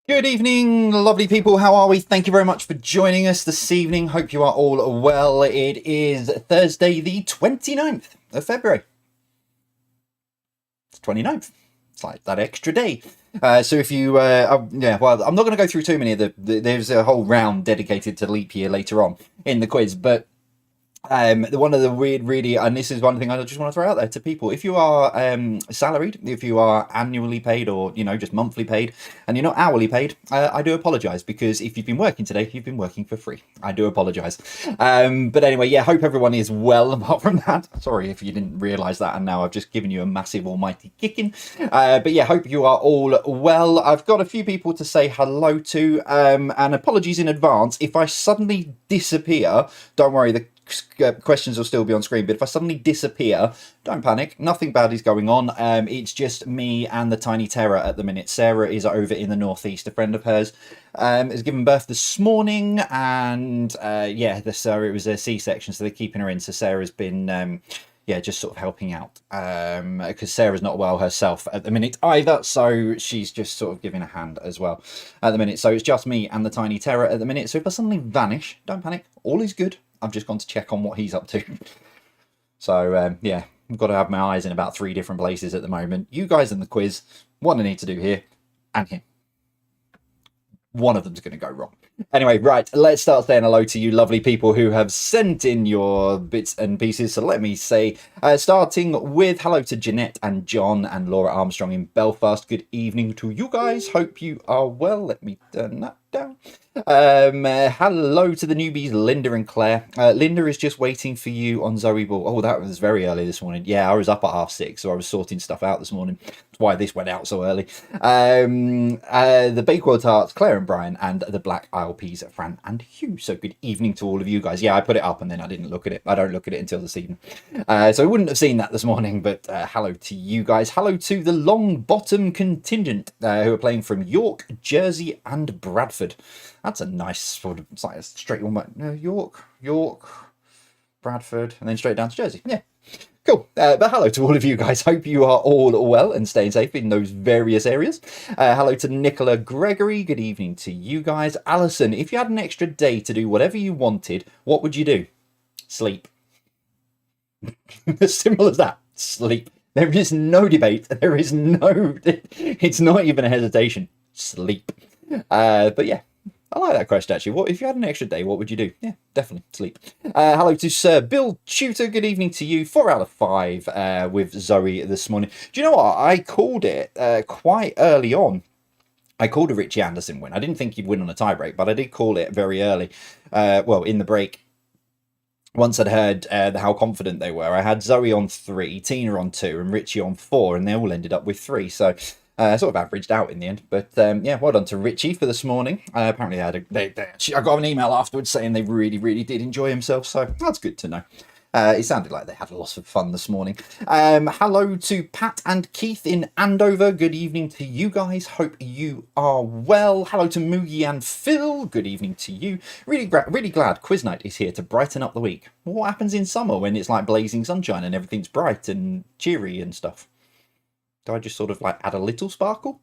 Good evening, lovely people. How are we? Thank you very much for joining us this evening. Hope you are all well. It is Thursday, the 29th of February. It's 29th. It's like that extra day. So if you, yeah, well, I'm not going to go through too many of there's a whole round dedicated to leap year later on in the quiz, but one of the weird, really, and this is one thing I just want to throw out there to people. If you are salaried, if you are annually paid, or just monthly paid, and you're not hourly paid, I do apologise, because if you've been working today, you've been working for free. I do apologise. But anyway, yeah, hope everyone is well. Apart from that, sorry if you didn't realise that, and now I've just given you a massive almighty kicking. But yeah, hope you are all well. I've got a few people to say hello to, and apologies in advance if I suddenly disappear. Don't worry, the questions will still be on screen, but if I suddenly disappear, don't panic. Nothing bad is going on. It's just me and the tiny Terra at the minute. Sarah is over in the northeast. A friend of hers has given birth this morning, and yeah, it was a C-section, so they're keeping her in. So Sarah's been yeah, just sort of helping out, because Sarah's not well herself at the minute either, so she's just sort of giving a hand as well at the minute. So it's just me and the tiny Terra at the minute. So if I suddenly vanish, don't panic. All is good. I've just gone to check on what he's up to. So yeah, I've got to have my eyes in about 3 different places at the moment. You guys in the quiz, what I need to do here, and him. One of them's going to go wrong. Anyway, right, let's start saying hello to you lovely people who have sent in your bits and pieces. So let me say, starting with hello to Jeanette and John and Laura Armstrong in Belfast. Good evening to you guys. Hope you are well. Let me turn that down. Hello to the newbies, Linda and Claire. Linda is just waiting for you on Zoe Ball. Oh, that was very early this morning. Yeah, I was up at 6:30, so I was sorting stuff out this morning. That's why this went out so early. The Bakewell Tarts, Claire and Brian, and the Black Isle Peas, Fran and Hugh. So good evening to all of you guys. Yeah, I put it up and then I didn't look at it. I don't look at it until this evening. So I wouldn't have seen that this morning, but hello to you guys. Hello to the Long Bottom contingent, who are playing from York, Jersey, and Bradford. That's a nice sort of, it's like a straight one. York, Bradford, and then straight down to Jersey. Yeah, cool. But hello to all of you guys. Hope you are all well and staying safe in those various areas. Hello to Nicola Gregory. Good evening to you guys. Alison, if you had an extra day to do whatever you wanted, what would you do? Sleep. As simple as that. Sleep. There is no debate. There is no, it's not even a hesitation. Sleep. But yeah. I like that question, actually. What if you had an extra day, what would you do? Yeah, definitely sleep. Hello to Sir Bill Tutor. Good evening to you. 4 out of 5 with Zoe this morning. Do you know what? I called it quite early on. I called a Richie Anderson win. I didn't think he'd win on a tiebreak, but I did call it very early. Well, in the break. Once I'd heard how confident they were, I had Zoe on 3, Tina on 2, and Richie on 4, and they all ended up with 3. So sort of averaged out in the end. But yeah, well done to Richie for this morning. Apparently, I got an email afterwards saying they really, really did enjoy himself. So that's good to know. It sounded like they had a lot of fun this morning. Hello to Pat and Keith in Andover. Good evening to you guys. Hope you are well. Hello to Moogie and Phil. Good evening to you. Really glad Quiz Night is here to brighten up the week. What happens in summer when it's like blazing sunshine and everything's bright and cheery and stuff? Do I just sort of like add a little sparkle?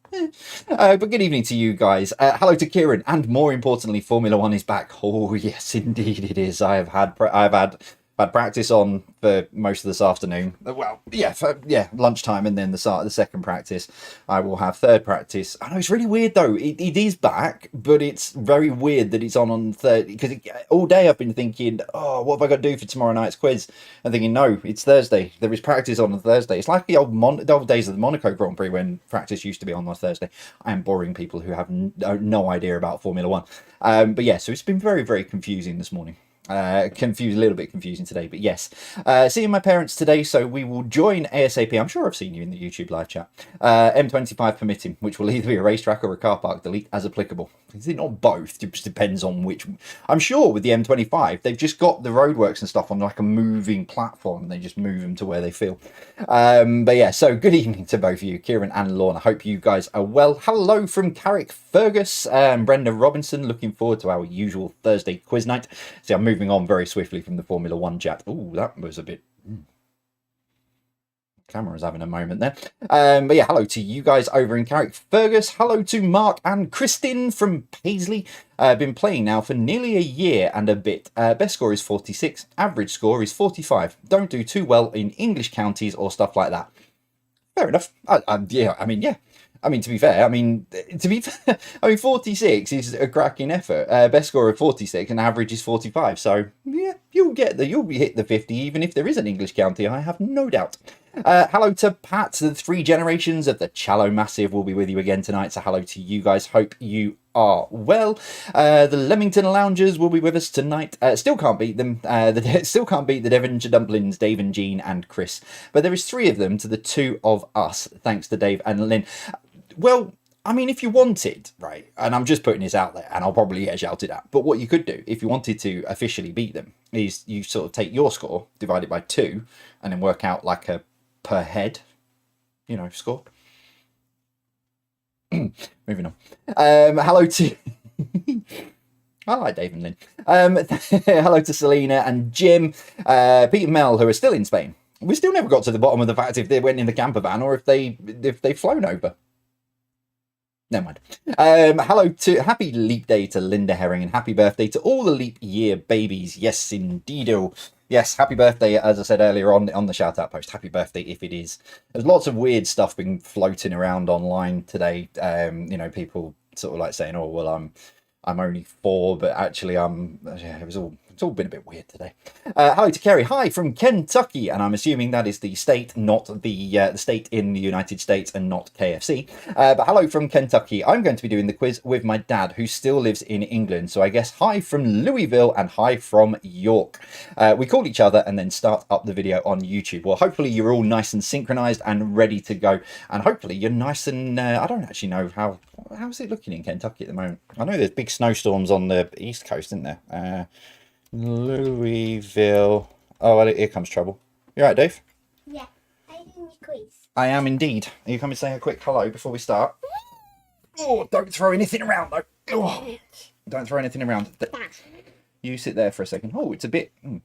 But good evening to you guys. Hello to Kieran, and more importantly, Formula One is back. Oh yes, indeed it is. I've had practice on for most of this afternoon. Well, yeah, lunchtime, and then the start of the second practice. I will have third practice. I know it's really weird though. It is back, but it's very weird that it's on third, because all day I've been thinking, oh, what have I got to do for tomorrow night's quiz? And thinking, no, it's Thursday. There is practice on Thursday. It's like the old days of the Monaco Grand Prix when practice used to be on Thursday. I am boring people who have no idea about Formula One. But yeah, so it's been very, very confusing this morning. A little bit confusing today, but yes. Seeing my parents today, so we will join ASAP. I'm sure I've seen you in the YouTube live chat. M25 permitting, which will either be a racetrack or a car park delete as applicable. Is it not both? It just depends on which. I'm sure with the M25, they've just got the roadworks and stuff on like a moving platform, and they just move them to where they feel. But yeah, so good evening to both of you, Kieran and Lorna. Hope you guys are well. Hello from Carrick Fergus and Brenda Robinson. Looking forward to our usual Thursday quiz night. See, I'm moving on very swiftly from the Formula One chat. Ooh, that was a bit. camera's having a moment there. But yeah, hello to you guys over in Carrick Fergus. Hello to Mark and Kristin from Paisley. Been playing now for nearly a year and a bit. Best score is 46. Average score is 45. Don't do too well in English counties or stuff like that. Fair enough. Yeah, I mean, yeah. I mean, to be fair, 46 is a cracking effort. Best score of 46 and average is 45. So yeah, you'll hit the 50 even if there is an English county. I have no doubt. Hello to Pat. The 3 generations of the Challow Massive will be with you again tonight. So hello to you guys. Hope you are well. The Leamington Loungers will be with us tonight. Still can't beat them. Still can't beat the Devonshire Dumplings, Dave and Jean and Chris. But there is 3 of them to the 2 of us, thanks to Dave and Lynn. Well, I mean, if you wanted, right, and I'm just putting this out there, and I'll probably get shouted at, but what you could do, if you wanted to officially beat them, is you sort of take your score, divide it by 2, and then work out like a per head, score. Moving on. Hello to... I like Dave and Lynn. Hello to Selena and Jim, Pete and Mel, who are still in Spain. We still never got to the bottom of the fact if they went in the camper van or if they've flown over. Never mind. Hello to happy leap day to Linda Herring and happy birthday to all the leap year babies. Yes, indeedo. Yes, happy birthday, as I said earlier on the shout out post. Happy birthday if it is. There's lots of weird stuff been floating around online today. People sort of like saying, "Oh, well, I'm only 4," but actually it's all been a bit weird today. Hello to Kerry. Hi from Kentucky, and I'm assuming that is the state, not the state in the United States and not KFC. But hello from Kentucky. I'm going to be doing the quiz with my dad, who still lives in England. So I guess hi from Louisville and hi from York. We call each other and then start up the video on YouTube. Well, hopefully you're all nice and synchronized and ready to go. And hopefully you're nice and... I don't actually know how's it looking in Kentucky at the moment. I know there's big snowstorms on the East Coast, isn't there? Louisville. Oh, well, here comes trouble. You alright, Dave? Yeah. Are you doing the quiz? I am indeed. Are you coming to say a quick hello before we start? Oh, don't throw anything around, though. Oh, don't throw anything around. You sit there for a second. Oh, it's a bit... A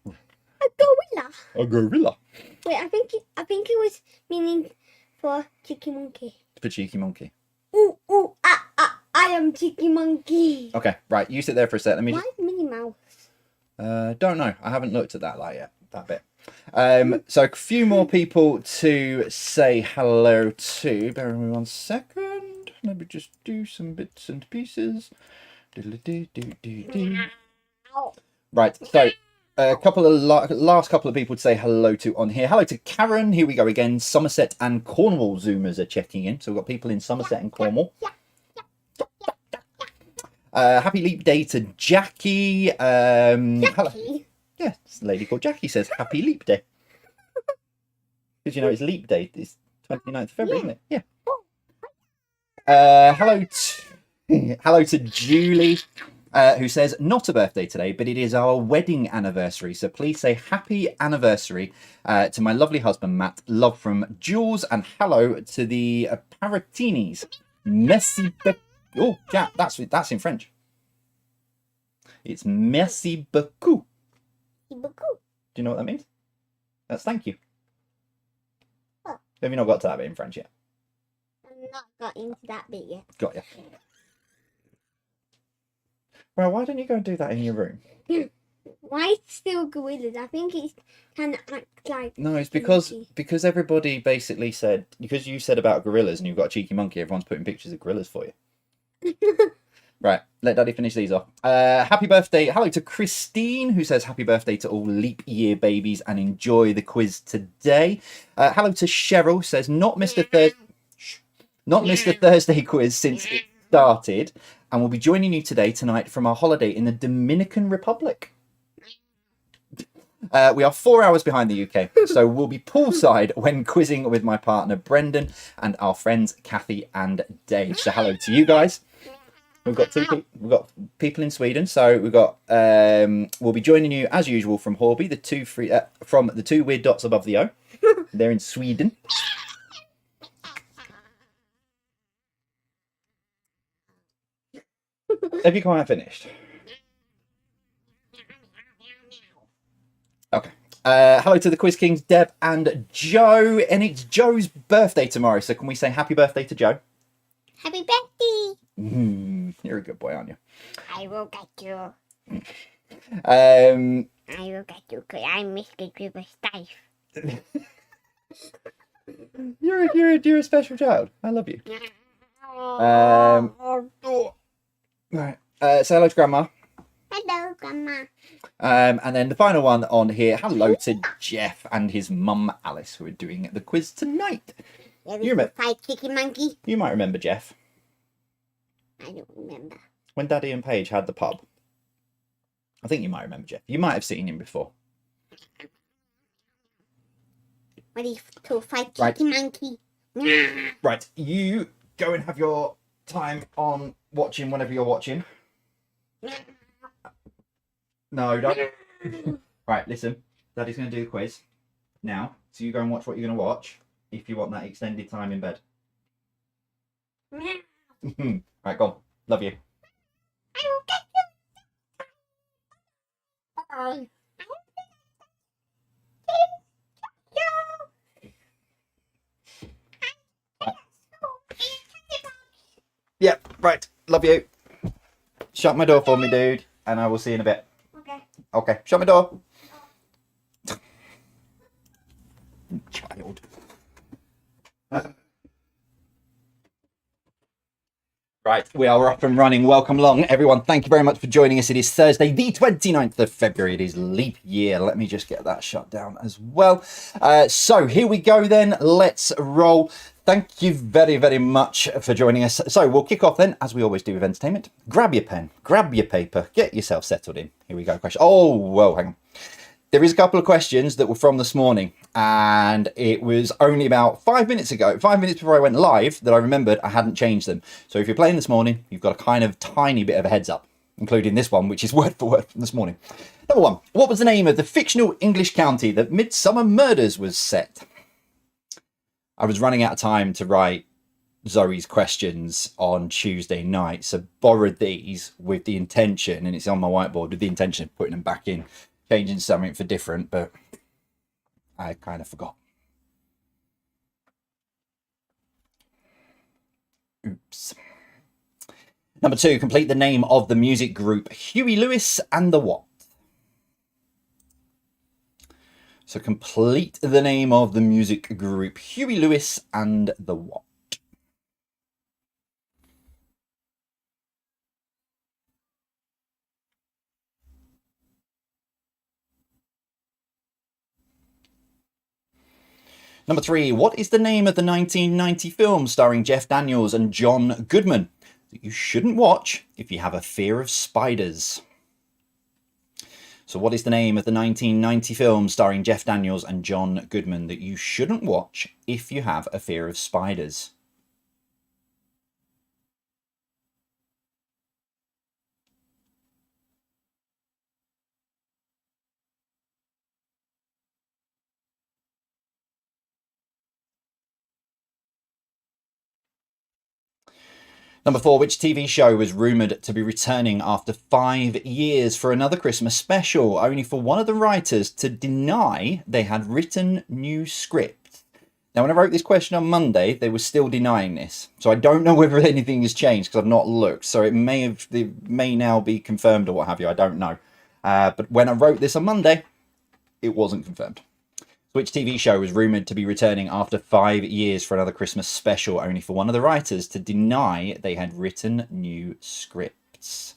gorilla. A gorilla. Wait, I think it was meaning for Cheeky Monkey. For Cheeky Monkey. Ooh, I am Cheeky Monkey. Okay, right. You sit there for a sec. Let me Why Minnie Mouse? don't know. I haven't looked at that yet. That bit. So a few more people to say hello to. Bear with me 1 second. Let me just do some bits and pieces. Right. So a couple of last couple of people to say hello to on here. Hello to Karen. Here we go again. Somerset and Cornwall Zoomers are checking in. So we've got people in Somerset and Cornwall. Happy leap day to Jackie. Jackie? Hello. Yeah, it's a lady called Jackie says happy leap day. Because it's leap day. It's 29th of February, isn't it? Yeah. Hello to Julie, who says not a birthday today, but it is our wedding anniversary. So please say happy anniversary to my lovely husband Matt. Love from Jules, and hello to the Paratinis. Merci beaucoup. Oh, yeah, that's in French. It's merci beaucoup. Do you know what that means? That's thank you. Oh. Have you not got to that bit in French yet? I've not got into that bit yet. Got you. Well, why don't you go and do that in your room? Why still gorillas? I think it's kind of act like... No, it's because everybody basically said... Because you said about gorillas and you've got a cheeky monkey, everyone's putting pictures of gorillas for you. Right, let Daddy finish these off. Happy birthday. Hello to Christine, who says happy birthday to all leap year babies and enjoy the quiz today. Hello to Cheryl, says not missed a Thursday quiz since it started, and we'll be joining you tonight from our holiday in the Dominican Republic. We are 4 hours behind the UK, so we'll be poolside when quizzing with my partner Brendan and our friends Kathy and Dave. So hello to you guys. We've got people in Sweden, so we've got we'll be joining you as usual from Horby, from the 2 weird dots above the O. They're in Sweden. Have you quite finished? Okay. Hello to the Quiz Kings, Deb and Joe. And it's Joe's birthday tomorrow. So can we say happy birthday to Joe? Happy birthday! You're a good boy, aren't you? I will get you. I will get you because I missed the group of stuff. You're a special child. I love you. Right. Say hello to Grandma. Hello, Grandma. And then the final one on here. Hello to Jeff and his mum Alice, who are doing the quiz tonight. You remember? Fight Chicken Monkey. You might remember Jeff. I don't remember. When Daddy and Paige had the pub. I think you might remember Jeff. You might have seen him before. Ready to fight Right. Chicken Monkey. Right, you go and have your time on watching whenever you're watching. No, don't. Right, listen. Daddy's going to do the quiz now. So you go and watch what you're going to watch if you want that extended time in bed. Right, go on. Love you. I will get you. Bye. Yep, right. Love you. Shut my door for me, dude. And I will see you in a bit. Okay. Okay, shut my door. Child. Right, we are up and running. Welcome along, everyone. Thank you very much for joining us. It is Thursday, the 29th of February. It is leap year. Let me just get that shut down as well. So here we go then. Let's roll. Thank you very, very much for joining us. So we'll kick off then, as we always do with entertainment. Grab your pen, grab your paper, get yourself settled in. Here we go. Question. Oh, whoa, hang on. There is a couple of questions that were from this morning, and it was only about 5 minutes ago, 5 minutes before I went live, that I remembered I hadn't changed them. So if you're playing this morning, you've got a kind of tiny bit of a heads up, including this one, which is word for word from this morning. Number one, what was the name of the fictional English county that Midsummer Murders was set? I was running out of time to write Zoe's questions on Tuesday night, so borrowed these with the intention, and it's on my whiteboard, with the intention of putting them back in, changing something for different, but I kind of forgot. Oops. Number two, complete the name of the music group Huey Lewis and the what? So complete the name of the music group Huey Lewis and the what? Number three, what is the name of the 1990 film starring Jeff Daniels and John Goodman that you shouldn't watch if you have a fear of spiders? So what is the name of the 1990 film starring Jeff Daniels and John Goodman that you shouldn't watch if you have a fear of spiders? Number four, which TV show was rumoured to be returning after 5 years for another Christmas special, only for one of the writers to deny they had written new script? Now, when I wrote this question on Monday, they were still denying this. So I don't know whether anything has changed because I've not looked. So it may now be confirmed or what have you. I don't know. But when I wrote this on Monday, it wasn't confirmed. Which TV show was rumoured to be returning after 5 years for another Christmas special, only for one of the writers to deny they had written new scripts?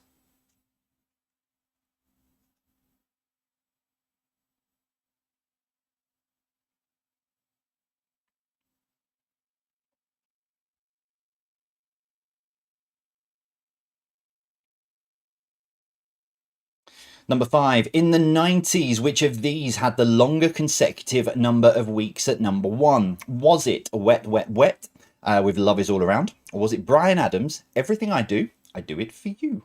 Number five, in the 90s, which of these had the longer consecutive number of weeks at number one? Was it Wet, Wet, Wet with Love Is All Around? Or was it Bryan Adams, Everything I Do It For You?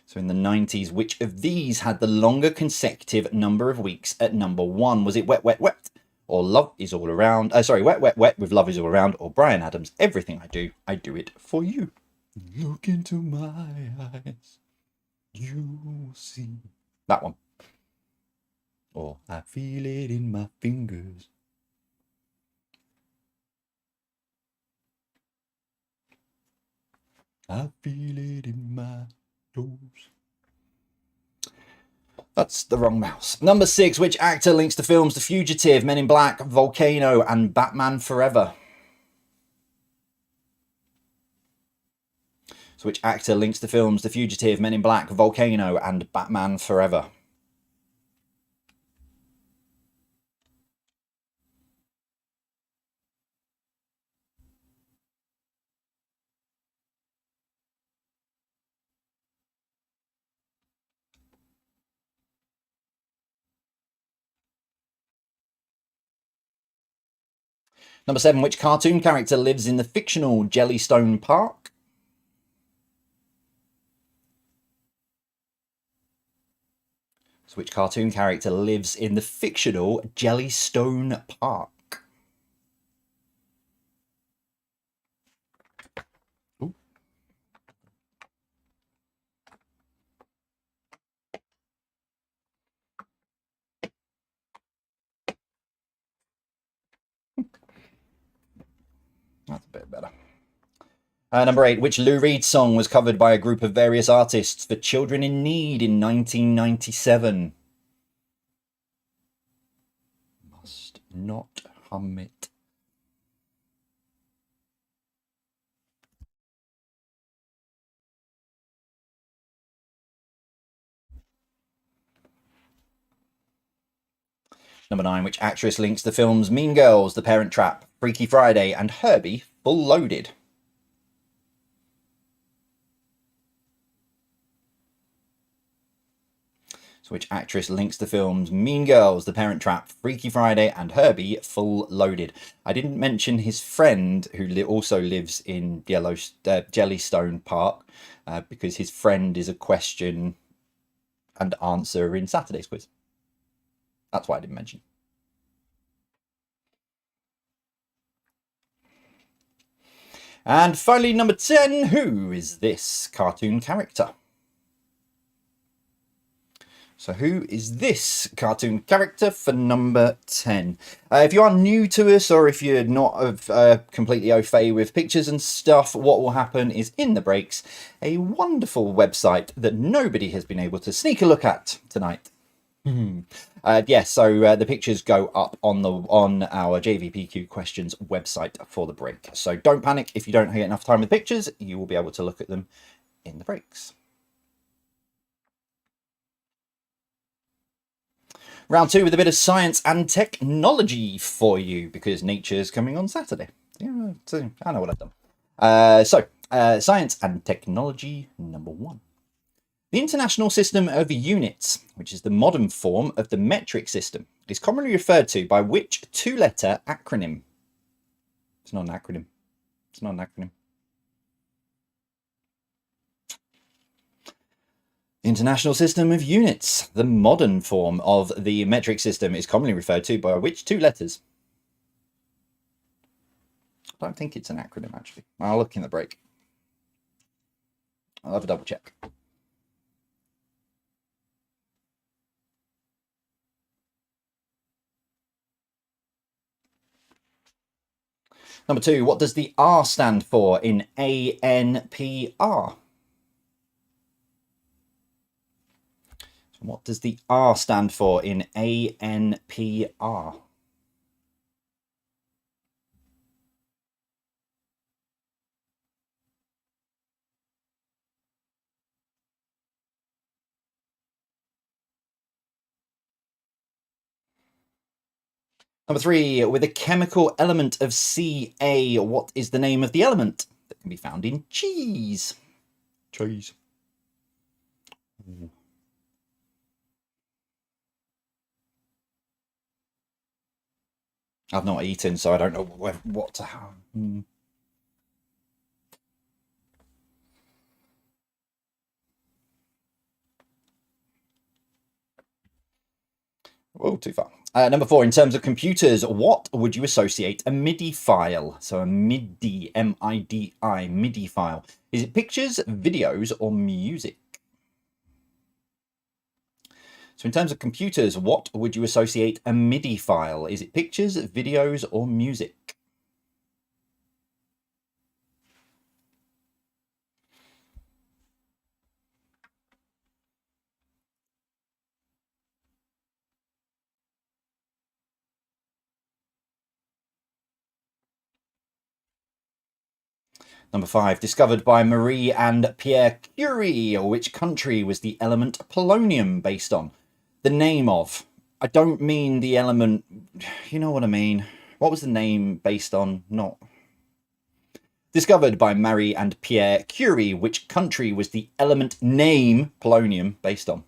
So in the 90s, which of these had the longer consecutive number of weeks at number one? Was it Wet, Wet, Wet? Or Love Is All Around? Wet, Wet, Wet with Love Is All Around? Or Bryan Adams, Everything I Do It For You? Look into my eyes. You see that one. Or I feel it in my fingers. I feel it in my toes. That's the wrong mouse. Number 6. Which actor links the films The Fugitive, Men in Black, Volcano, and Batman Forever? So which actor links the films The Fugitive, Men in Black, Volcano, and Batman Forever? Number 7. Which cartoon character lives in the fictional Jellystone Park? So which cartoon character lives in the fictional Jellystone Park? Ooh. That's a bit better. Number 8. Which Lou Reed song was covered by a group of various artists for Children in Need in 1997? Must not hum it. Number 9. Which actress links the films Mean Girls, The Parent Trap, Freaky Friday, and Herbie Full Loaded? So which actress links the films Mean Girls, The Parent Trap, Freaky Friday, and Herbie Full Loaded? I didn't mention his friend who also lives in Jellystone Park because his friend is a question and answer in Saturday's quiz. That's why I didn't mention. And finally, number 10. Who is this cartoon character? So who is this cartoon character for number 10? If you are new to us or if you're not completely au fait with pictures and stuff, what will happen is in the breaks, a wonderful website that nobody has been able to sneak a look at tonight. So the pictures go up on our JVPQ questions website for the break. So don't panic if you don't get enough time with pictures. You will be able to look at them in the breaks. Round 2 with a bit of science and technology for you because nature's coming on Saturday. Yeah, so I know what I've done. Science and technology number 1. The International System of Units, which is the modern form of the metric system, is commonly referred to by which 2-letter acronym? It's not an acronym. It's not an acronym. International System of Units, the modern form of the metric system, is commonly referred to by which 2 letters? I don't think it's an acronym, actually. I'll look in the break. I'll have a double check. Number 2, what does the R stand for in ANPR? What does the R stand for in ANPR? Number 3, with a chemical element of Ca, what is the name of the element that can be found in cheese? Cheese. I've not eaten, so I don't know what to have. Oh, too far. Number 4, in terms of computers, what would you associate a MIDI file? So a MIDI, M-I-D-I, MIDI file. Is it pictures, videos, or music? So in terms of computers, what would you associate a MIDI file? Is it pictures, videos, or music? Number 5, discovered by Marie and Pierre Curie. Which country was the element polonium based on? The name of. I don't mean the element, you know what I mean. What was the name based on? Not. Discovered by Marie and Pierre Curie. Which country was the element name polonium based on?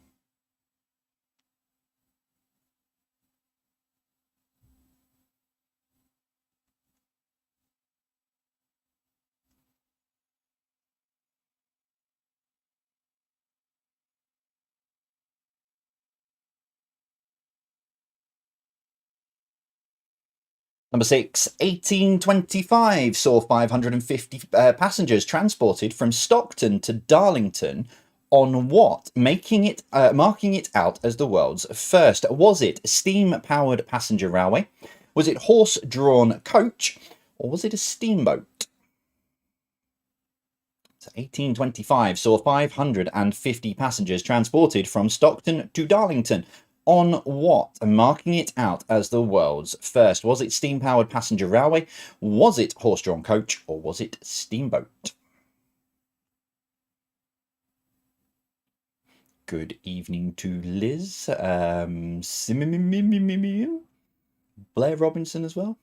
Number 6, 1825 saw 550 passengers transported from Stockton to Darlington on what, marking it out as the world's first? Was it steam-powered passenger railway? Was it horse-drawn coach? Or was it a steamboat? So 1825 saw 550 passengers transported from Stockton to Darlington. On what, marking it out as the world's first? Was it steam-powered passenger railway? Was it horse-drawn coach? Or was it steamboat? Good evening to Liz. Blair Robinson as well.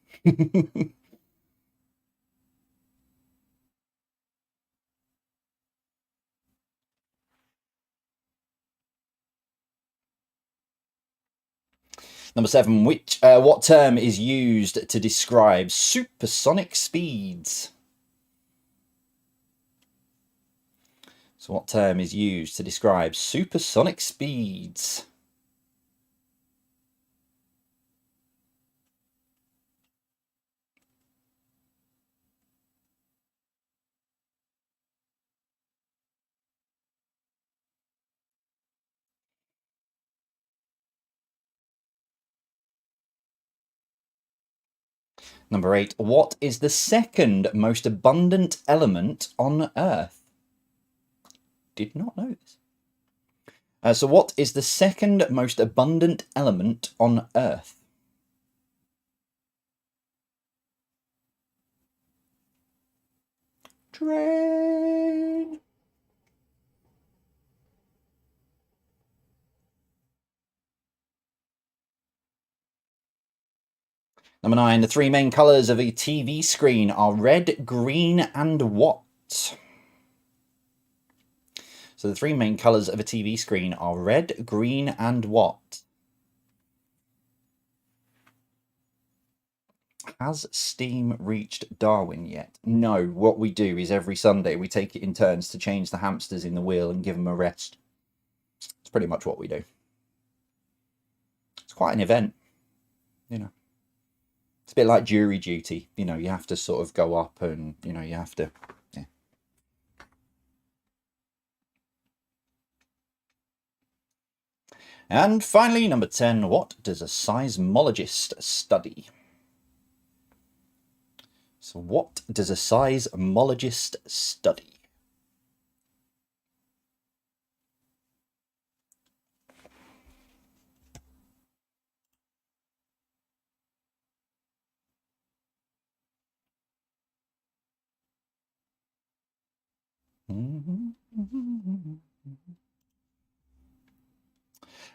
Number 7, what term is used to describe supersonic speeds? So what term is used to describe supersonic speeds? Number 8, what is the second most abundant element on Earth? Did not know this. So what is the second most abundant element on Earth? Train. Number 9, the three main colours of a TV screen are red, green, and what? So the three main colours of a TV screen are red, green, and what? Has steam reached Darwin yet? No. What we do is every Sunday we take it in turns to change the hamsters in the wheel and give them a rest. It's pretty much what we do. It's quite an event, you know. It's a bit like jury duty, you know, you have to sort of go up and, you know, you have to, yeah. And finally, number 10, what does a seismologist study? So what does a seismologist study?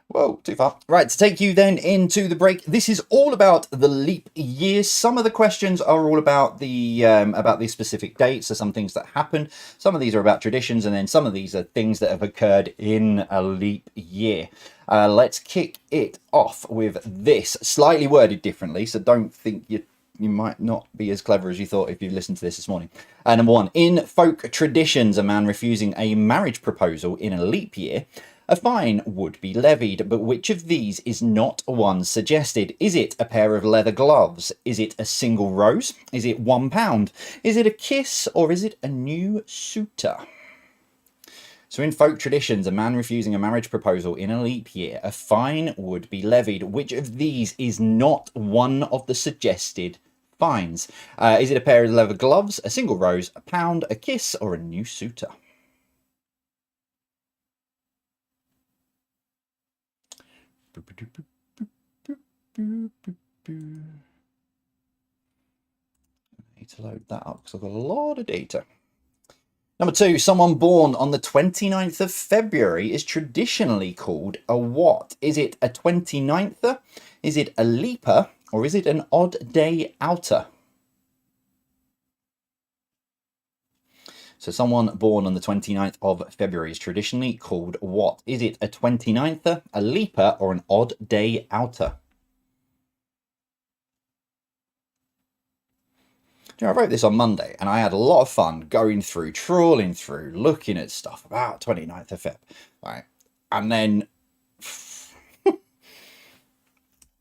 Whoa, too far. Right, to take you then into the break, this is all about the leap year. Some of the questions are all about the specific dates, so some things that happened. Some of these are about traditions, and then some of these are things that have occurred in a leap year. Let's kick it off with this, slightly worded differently, so don't think you might not be as clever as you thought if you listened to this morning. Number 1, in folk traditions, a man refusing a marriage proposal in a leap year, a fine would be levied, but which of these is not one suggested? Is it a pair of leather gloves? Is it a single rose? Is it £1? Is it a kiss? Or is it a new suitor? So in folk traditions, a man refusing a marriage proposal in a leap year, a fine would be levied. Which of these is not one of the suggested fines? Is it a pair of leather gloves, a single rose, a pound, a kiss, or a new suitor? I need to load that up because I've got a lot of data. Number 2, someone born on the 29th of February is traditionally called a what? Is it a 29th? Is it a leaper? Or is it an odd day outer? So someone born on the 29th of February is traditionally called what? Is it a 29th, a leaper, or an odd day outer? You know, I wrote this on Monday and I had a lot of fun going through, trawling through, looking at stuff about 29th of Feb. Right. And then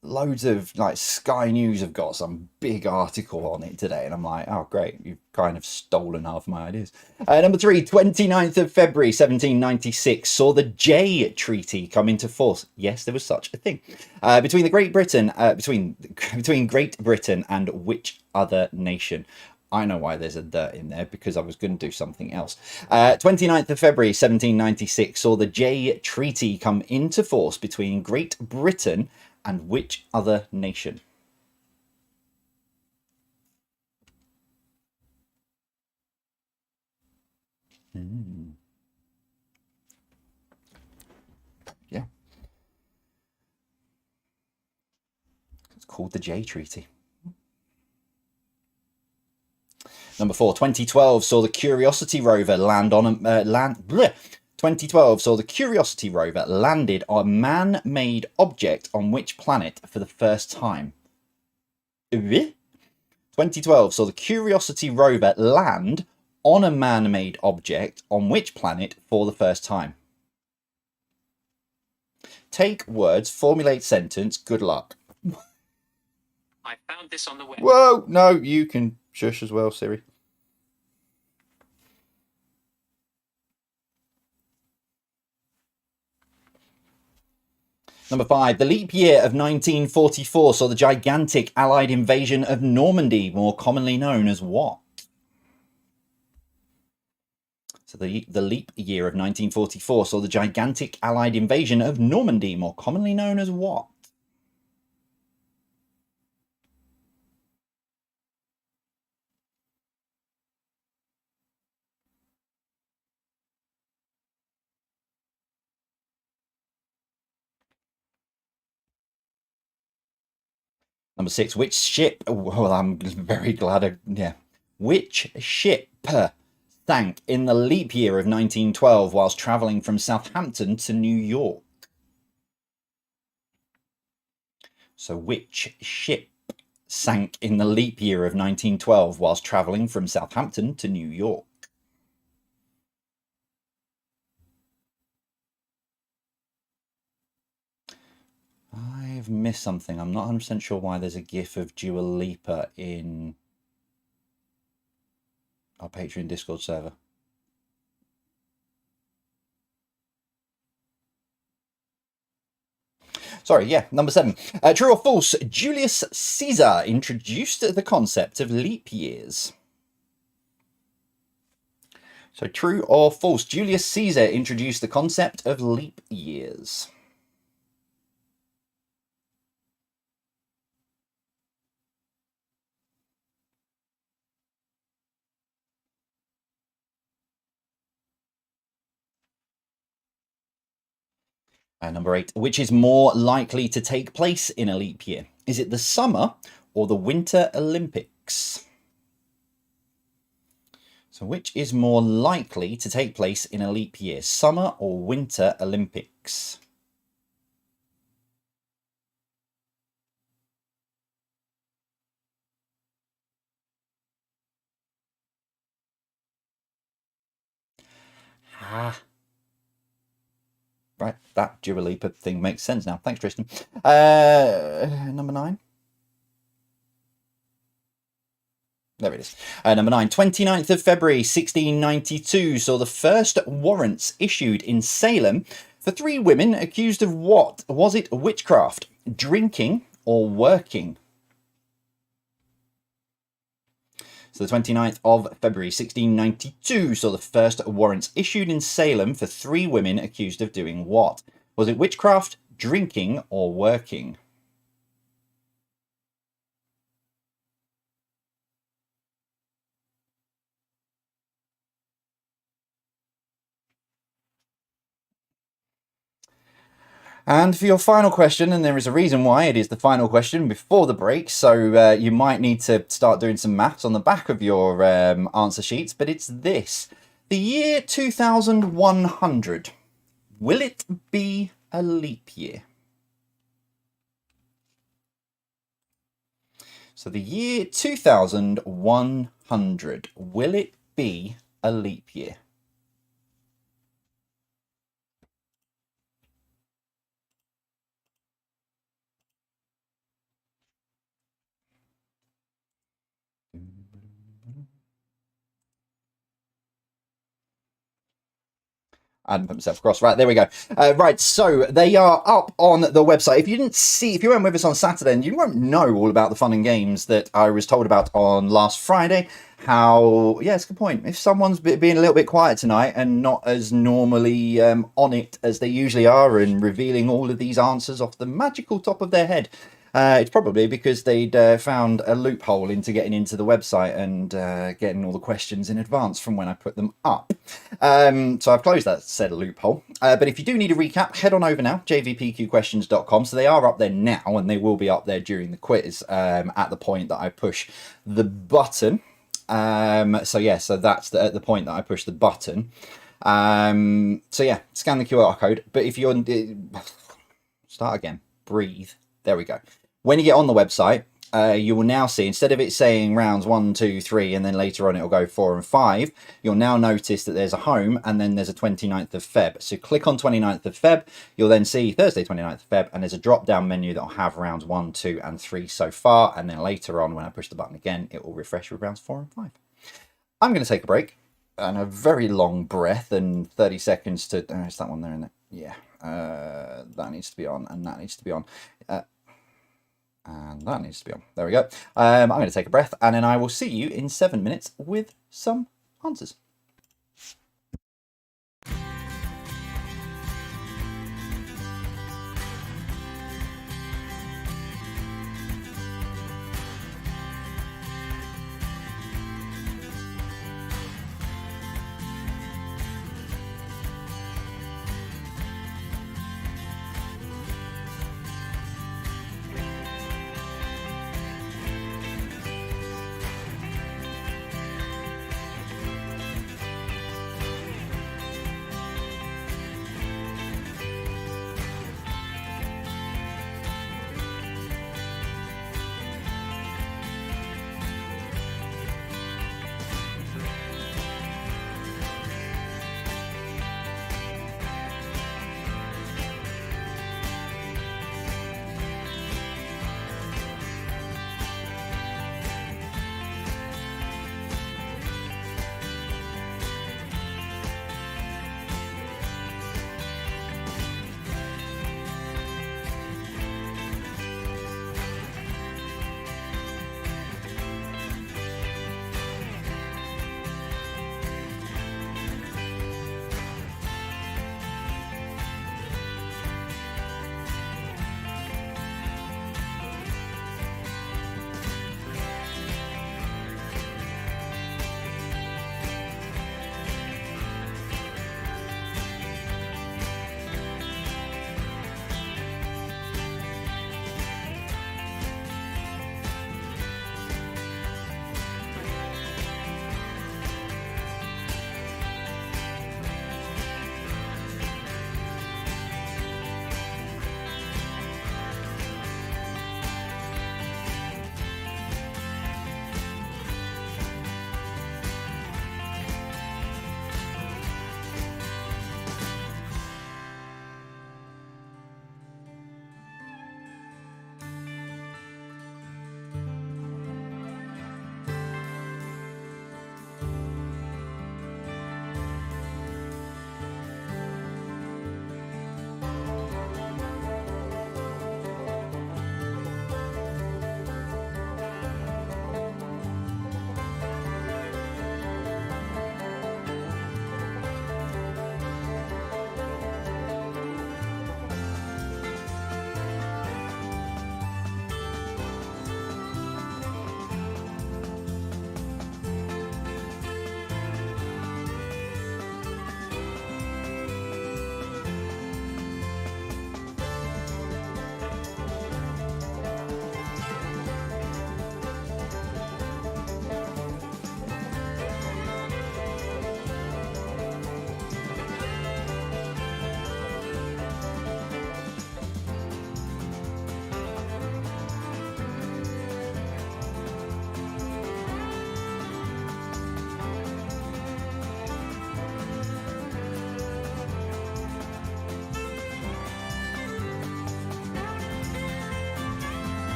loads of like Sky News have got some big article on it today. And I'm like, oh, great. You've kind of stolen half my ideas. Number 3, 29th of February, 1796 saw the Jay Treaty come into force. Yes, there was such a thing. Between Great Britain and which other nation? I know why there's a dirt in there, because I was going to do something else. 29th of February 1796 saw the Jay Treaty come into force between Great Britain and which other nation? Yeah. It's called the Jay Treaty. Number 4, 2012 saw the Curiosity rover land on a 2012 saw the Curiosity rover landed on a man-made object on which planet for the first time? 2012 saw the Curiosity rover land on a man-made object on which planet for the first time? Take words, formulate sentence, good luck. I found this on the web. Whoa, no, you can shush as well, Siri. Number 5, the leap year of 1944 saw the gigantic Allied invasion of Normandy, more commonly known as what? So the leap year of 1944 saw the gigantic Allied invasion of Normandy, more commonly known as what? Number 6, which ship? Well, I'm very glad. Which ship sank in the leap year of 1912 whilst travelling from Southampton to New York? So, which ship sank in the leap year of 1912 whilst travelling from Southampton to New York? I've missed something. I'm not 100% sure why there's a gif of Dua Lipa in our Patreon Discord server. Sorry, yeah, number 7. True or false, Julius Caesar introduced the concept of leap years. So true or false, Julius Caesar introduced the concept of leap years. Number 8, which is more likely to take place in a leap year? Is it the summer or the winter Olympics? So which is more likely to take place in a leap year, summer or winter Olympics? Right, that Dua Lipa thing makes sense now. Thanks, Tristan. Number 9. There it is. Number 9, 29th of February 1692 saw the first warrants issued in Salem for 3 women accused of what? Was it witchcraft, drinking, or working? So the 29th of February 1692 saw the first warrants issued in Salem for 3 women accused of doing what? Was it witchcraft, drinking, or working? And for your final question, and there is a reason why it is the final question before the break, so you might need to start doing some maths on the back of your answer sheets, but it's this. The year 2100, will it be a leap year? So the year 2100, will it be a leap year? I hadn't put myself across. Right, there we go. Right, so they are up on the website. If you weren't with us on Saturday, and you won't know all about the fun and games that I was told about on last Friday. Yeah, it's a good point. If someone's being a little bit quiet tonight and not as normally on it as they usually are and revealing all of these answers off the magical top of their head, it's probably because they'd found a loophole into getting into the website and getting all the questions in advance from when I put them up. So I've closed that said loophole. But if you do need a recap, head on over now, jvpqquestions.com. So they are up there now, and they will be up there during the quiz at the point that I push the button. So that's at the point that I push the button. So yeah, scan the QR code. But if you're... start again. Breathe. There we go. When you get on the website, you will now see, instead of it saying rounds 1, 2, 3, and then later on it'll go 4 and 5, you'll now notice that there's a home and then there's a 29th of Feb. So click on 29th of Feb, you'll then see Thursday 29th of Feb, and there's a drop down menu that'll have rounds 1, 2, and 3 so far, and then later on when I push the button again, it will refresh with rounds 4 and 5. I'm going to take a break and a very long breath and 30 seconds to... Oh, is that one there, isn't it? Yeah. That needs to be on, and that needs to be on. And that needs to be on. There we go. I'm going to take a breath, and then I will see you in 7 minutes with some answers.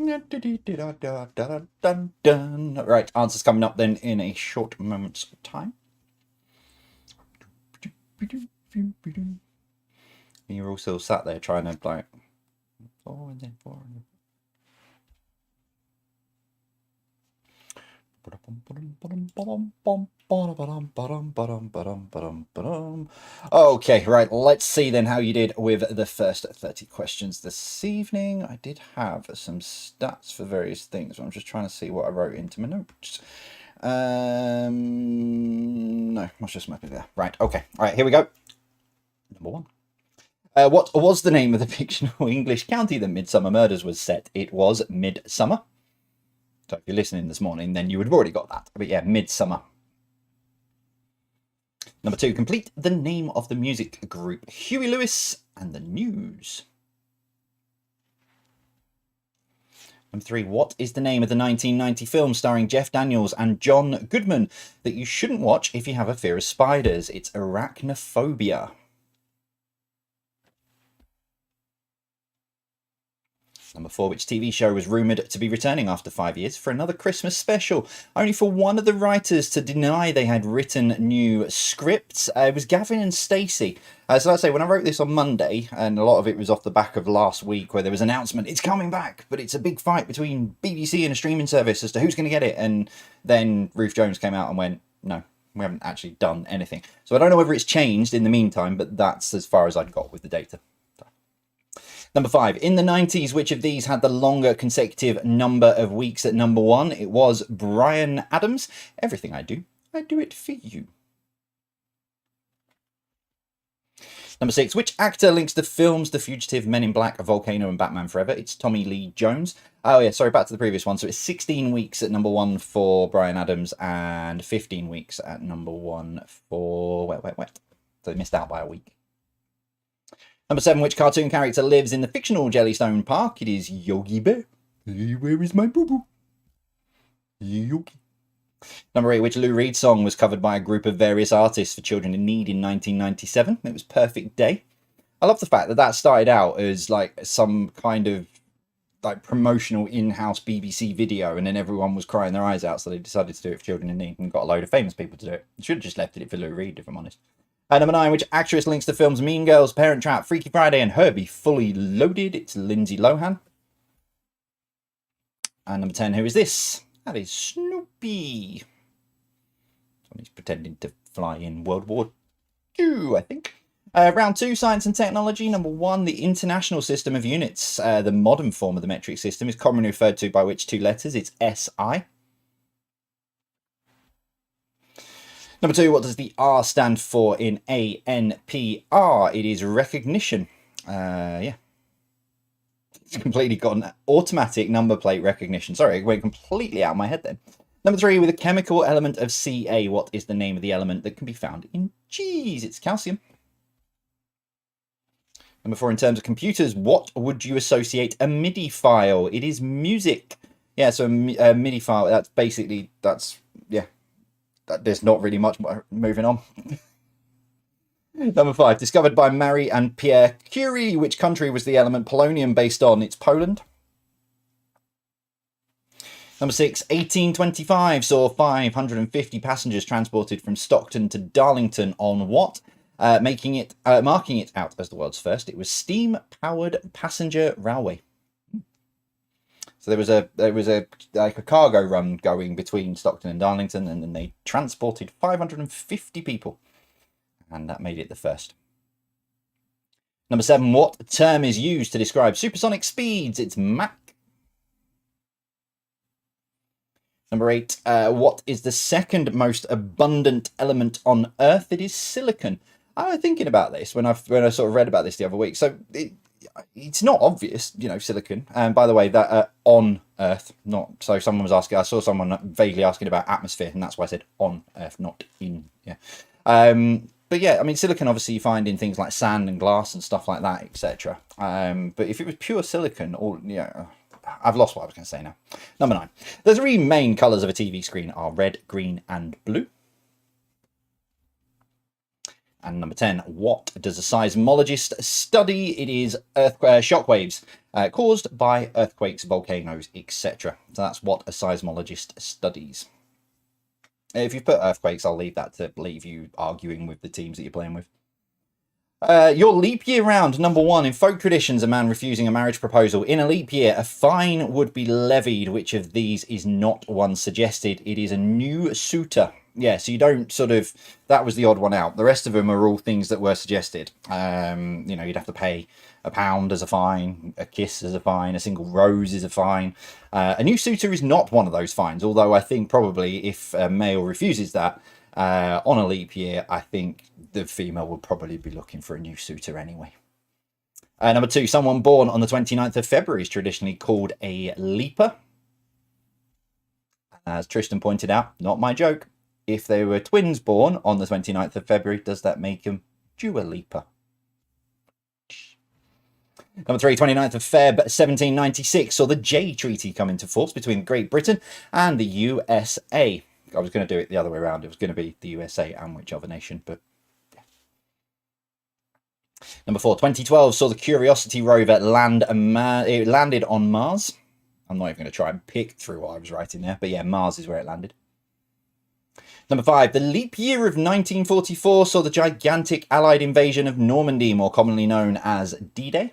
Right, answers coming up then in a short moment's time. You're all still sat there trying to like 4 and then 4 and then... Okay, right, let's see then how you did with the first 30 questions this evening. I did have some stats for various things, but I'm just trying to see what I wrote into my notes. No, let's just map it there. Right, okay, all right, here we go. Number 1. What was the name of the fictional English county that Midsummer Murders was set? It was Midsummer. So if you're listening this morning, then you would have already got that. But yeah, Midsummer. Number 2, complete the name of the music group. Huey Lewis and the News. Number 3, what is the name of the 1990 film starring Jeff Daniels and John Goodman that you shouldn't watch if you have a fear of spiders? It's Arachnophobia. Number 4, which TV show was rumoured to be returning after 5 years for another Christmas special, only for one of the writers to deny they had written new scripts? It was Gavin and Stacey. So like I say, when I wrote this on Monday, and a lot of it was off the back of last week where there was an announcement, it's coming back, but it's a big fight between BBC and a streaming service as to who's going to get it. And then Ruth Jones came out and went, no, we haven't actually done anything. So I don't know whether it's changed in the meantime, but that's as far as I've got with the data. Number 5, in the 90s, which of these had the longer consecutive number of weeks at number 1? It was Bryan Adams. Everything I do it for you. Number 6, which actor links the films The Fugitive, Men in Black, Volcano and Batman Forever? It's Tommy Lee Jones. Oh yeah, sorry, back to the previous one. So it's 16 weeks at number 1 for Bryan Adams and 15 weeks at number 1 for Wet. So they missed out by a week. Number 7, which cartoon character lives in the fictional Jellystone Park? It is Yogi Bear. Hey, where is my boo-boo? Yogi. Number 8, which Lou Reed song was covered by a group of various artists for children in need in 1997? It was Perfect Day. I love the fact that that started out as like some kind of like promotional in-house BBC video, and then everyone was crying their eyes out, so they decided to do it for children in need and got a load of famous people to do it. Should have just left it for Lou Reed, if I'm honest. Number 9, which actress links the films Mean Girls, Parent Trap, Freaky Friday and Herbie Fully Loaded? It's Lindsay Lohan. And number 10, who is this? That is Snoopy. He's pretending to fly in World War II, I think. Round 2, science and technology. Number 1, the international system of units. The modern form of the metric system is commonly referred to by which 2 letters? It's SI. Number 2, what does the R stand for in ANPR? It is recognition. Yeah. It's completely got an automatic number plate recognition. Sorry, it went completely out of my head then. Number 3, with a chemical element of Ca, what is the name of the element that can be found in cheese? It's calcium. Number 4, in terms of computers, what would you associate a MIDI file? It is music. Yeah, so a MIDI file, that's basically, yeah. There's not really much moving on. Number 5, discovered by Marie and Pierre Curie. Which country was the element polonium based on? It's Poland. Number 6, 1825 saw 550 passengers transported from Stockton to Darlington on what? Marking it out as the world's first. It was steam-powered passenger railway. So there was a cargo run going between Stockton and Darlington, and then they transported 550 people, and that made it the first. Number 7, what term is used to describe supersonic speeds? It's Mach. Number 8, what is the second most abundant element on Earth? It is silicon. I was thinking about this when I sort of read about this the other week. So it's not obvious, you know, silicon. And by the way, that on Earth, not so. Someone was asking. I saw someone vaguely asking about atmosphere, and that's why I said on Earth, not in. Yeah. But yeah, I mean, silicon obviously you find in things like sand and glass and stuff like that, etc. But if it was pure silicon, or yeah, I've lost what I was going to say now. Number 9. The 3 main colours of a TV screen are red, green, and blue. And number 10, what does a seismologist study? It is shockwaves caused by earthquakes, volcanoes, etc. So that's what a seismologist studies. If you put earthquakes, I'll leave that to leave you arguing with the teams that you're playing with. Your leap year round, number 1. In folk traditions, a man refusing a marriage proposal in a leap year, a fine would be levied. Which of these is not one suggested? It is a new suitor. Yeah, so you don't sort of... That was the odd one out. The rest of them are all things that were suggested. You know, you'd have to pay £1 as a fine, a kiss as a fine, a single rose is a fine. A new suitor is not one of those fines, although I think probably if a male refuses that on a leap year, I think the female will probably be looking for a new suitor anyway. Number 2, someone born on the 29th of February is traditionally called a leaper. As Tristan pointed out, not my joke. If they were twins born on the 29th of February, does that make them Dua Lipa? Number 3, 29th of Feb 1796 saw the Jay Treaty come into force between Great Britain and the USA. I was going to do it the other way around. It was going to be the USA and which other nation, but yeah. Number 4, 2012 saw the Curiosity rover it landed on Mars. I'm not even going to try and pick through what I was writing there, but yeah, Mars is where it landed. Number 5, the leap year of 1944 saw the gigantic Allied invasion of Normandy, more commonly known as D-Day.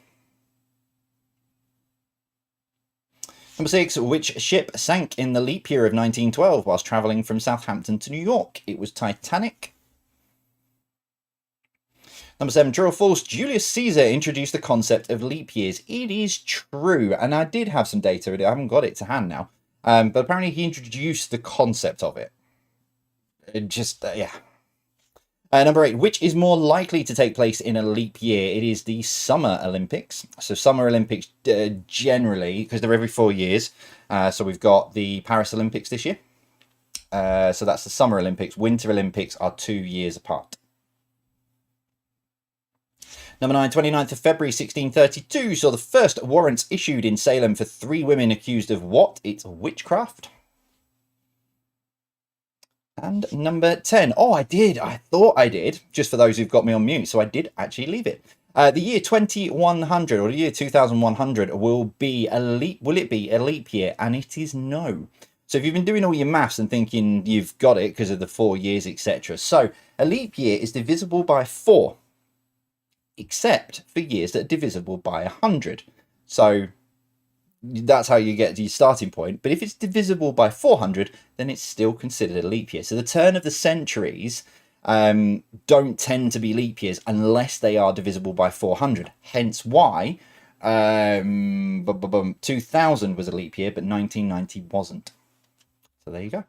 Number 6, which ship sank in the leap year of 1912 whilst travelling from Southampton to New York? It was Titanic. Number 7, true or false, Julius Caesar introduced the concept of leap years. It is true, and I did have some data, I haven't got it to hand now, but apparently he introduced the concept of it. Yeah. Number 8, which is more likely to take place in a leap year? It is the Summer Olympics. So Summer Olympics generally, because they're every 4 years. So we've got the Paris Olympics this year. So that's the Summer Olympics. Winter Olympics are 2 years apart. Number 9, 29th of February 1632 saw the first warrants issued in Salem for 3 women accused of what? It's witchcraft. And number 10. Oh, I did. I thought I did. Just for those who've got me on mute. So I did actually leave it. The year 2100 or the year 2100 will it be a leap year? And it is no. So if you've been doing all your maths and thinking you've got it because of the 4 years, etc. So a leap year is divisible by 4, except for years that are divisible by 100. So that's how you get to your starting point. But if it's divisible by 400, then it's still considered a leap year. So the turn of the centuries don't tend to be leap years unless they are divisible by 400. Hence why 2000 was a leap year, but 1990 wasn't. So there you go.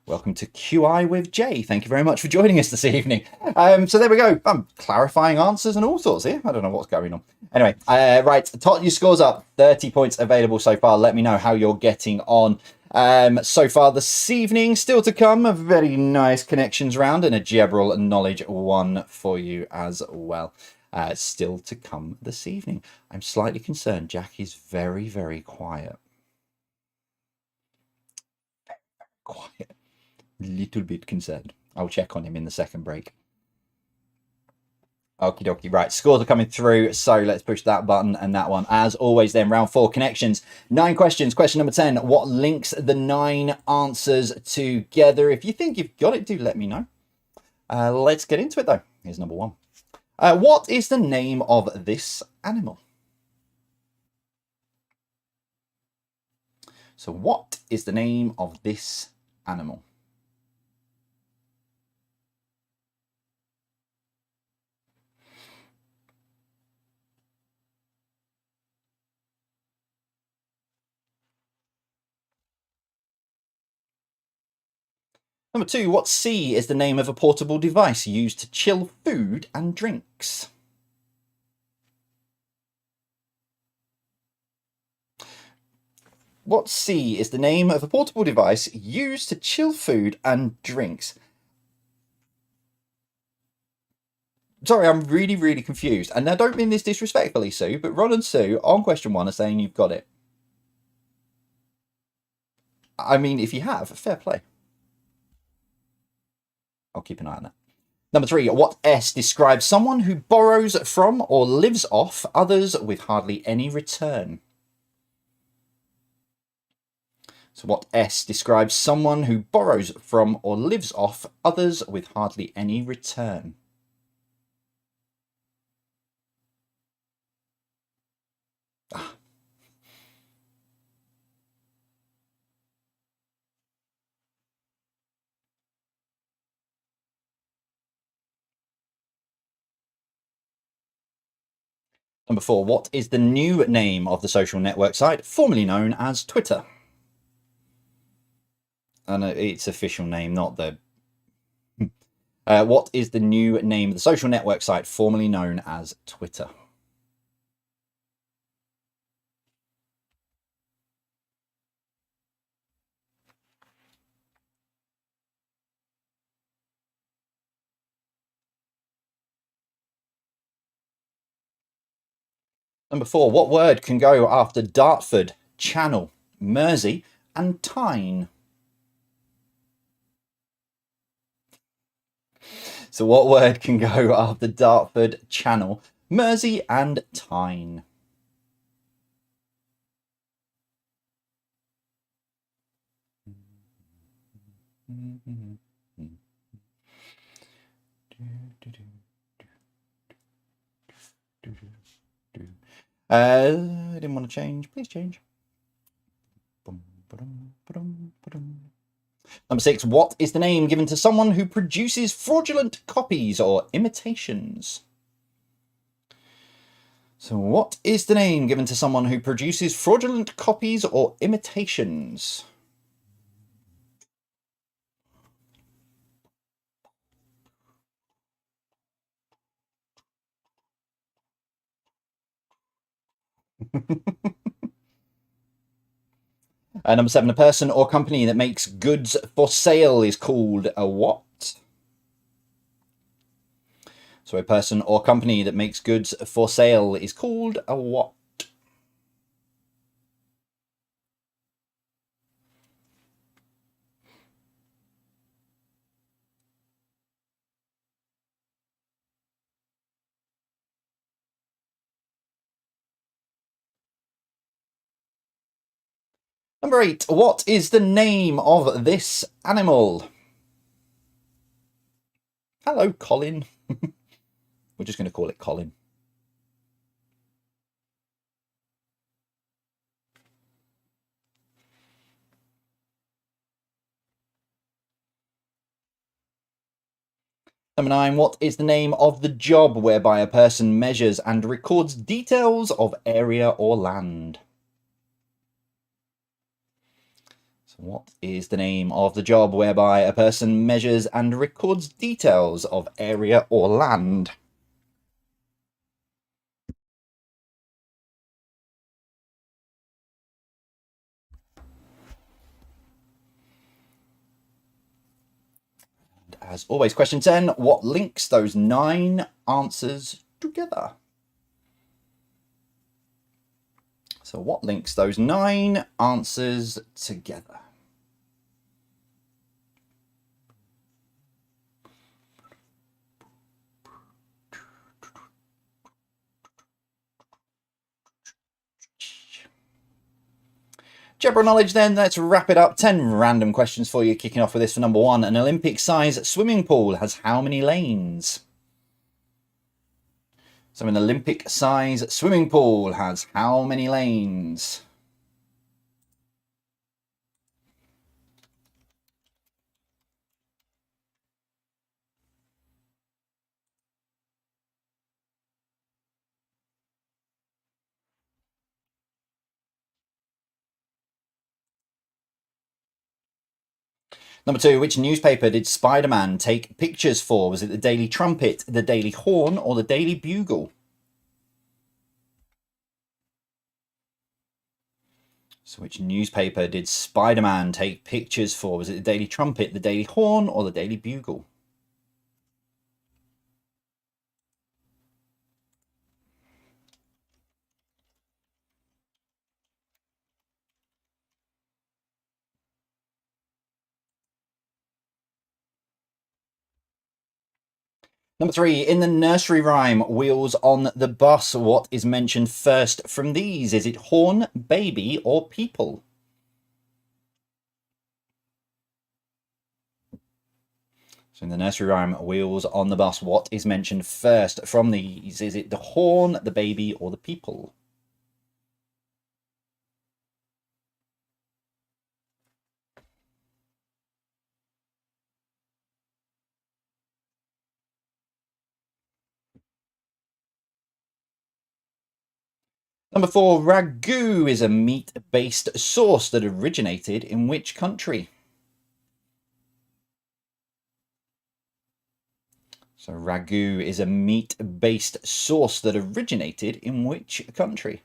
Welcome to QI with Jay. Thank you very much for joining us this evening. So there we go. I'm clarifying answers and all sorts here. I don't know what's going on. Anyway, right. Tot your scores up. 30 points available so far. Let me know how you're getting on. So far this evening, still to come, a very nice connections round and a general knowledge one for you as well. Still to come this evening. I'm slightly concerned. Jack is very, very quiet. Very, very quiet. Little bit concerned. I'll check on him in the second break. Okie dokie. Right, scores are coming through, so let's push that button and that one. As always then, round 4, connections. 9 questions. Question number 10. What links the 9 answers together? If you think you've got it, do let me know. Let's get into it though. Here's number 1. What is the name of this animal? So what is the name of this animal? Number 2, what C is the name of a portable device used to chill food and drinks? What C is the name of a portable device used to chill food and drinks? Sorry, I'm really, really confused. And I don't mean this disrespectfully, Sue, but Ron and Sue on question 1 are saying you've got it. I mean, if you have, fair play. I'll keep an eye on that. Number 3, what S describes someone who borrows from or lives off others with hardly any return? So what S describes someone who borrows from or lives off others with hardly any return? Number 4, what is the new name of the social network site formerly known as Twitter? And its official name, not the... what is the new name of the social network site formerly known as Twitter? Number 4, what word can go after Dartford, Channel, Mersey, and Tyne? So what word can go after Dartford, Channel, Mersey, and Tyne? I didn't want to change. Please change. Number 6, what is the name given to someone who produces fraudulent copies or imitations? So what is the name given to someone who produces fraudulent copies or imitations? Number 7, a person or company that makes goods for sale is called a what? So a person or company that makes goods for sale is called a what? Number 8, what is the name of this animal? Hello, Colin. We're just going to call it Colin. Number 9, what is the name of the job whereby a person measures and records details of area or land? So what is the name of the job whereby a person measures and records details of area or land? As always, question 10, what links those 9 answers together? So what links those 9 answers together? General knowledge then, let's wrap it up. 10 random questions for you, kicking off with this for number 1. An Olympic-sized swimming pool has how many lanes? So an Olympic-sized swimming pool has how many lanes? Number 2, which newspaper did Spider-Man take pictures for? Was it the Daily Trumpet, the Daily Horn, or the Daily Bugle? So which newspaper did Spider-Man take pictures for? Was it the Daily Trumpet, the Daily Horn, or the Daily Bugle? Number 3, in the nursery rhyme, Wheels on the Bus, what is mentioned first from these? Is it horn, baby, or people? So in the nursery rhyme, Wheels on the Bus, what is mentioned first from these? Is it the horn, the baby, or the people? Number 4, ragu is a meat-based sauce that originated in which country? So ragu is a meat-based sauce that originated in which country?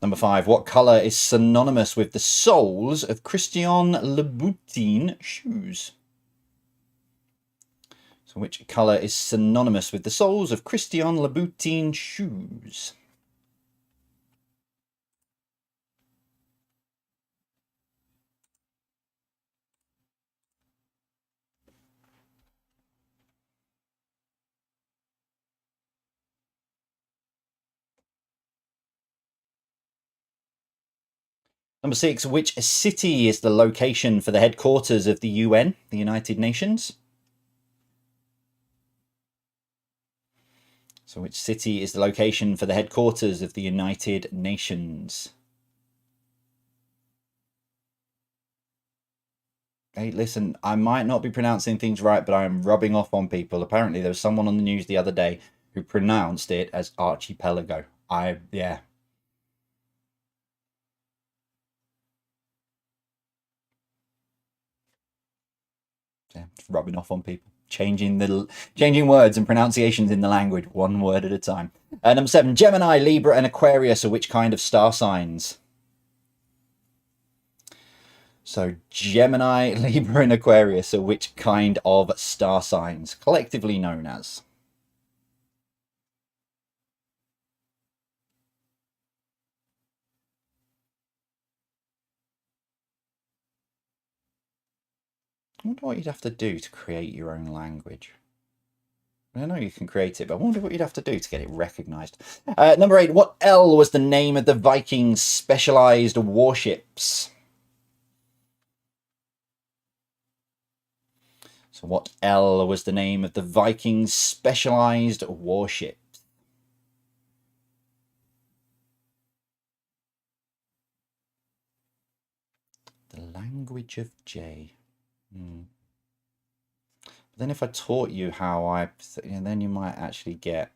Number 5, what colour is synonymous with the soles of Christian Louboutin shoes? So which colour is synonymous with the soles of Christian Louboutin shoes? Number 6, which city is the location for the headquarters of the UN, the United Nations? So which city is the location for the headquarters of the United Nations? Hey, listen, I might not be pronouncing things right, but I am rubbing off on people. Apparently, there was someone on the news the other day who pronounced it as archipelago. Yeah. Yeah, just rubbing off on people. Changing words and pronunciations in the language, one word at a time. Number 7, Gemini, Libra, and Aquarius are which kind of star signs? So Gemini, Libra, and Aquarius are which kind of star signs, collectively known as? I wonder what you'd have to do to create your own language. I know you can create it, but I wonder what you'd have to do to get it recognised. Number 8, what L was the name of the Vikings' specialised warships? So what L was the name of the Vikings' specialised warships? The language of J. But then if I taught you how then you might actually get,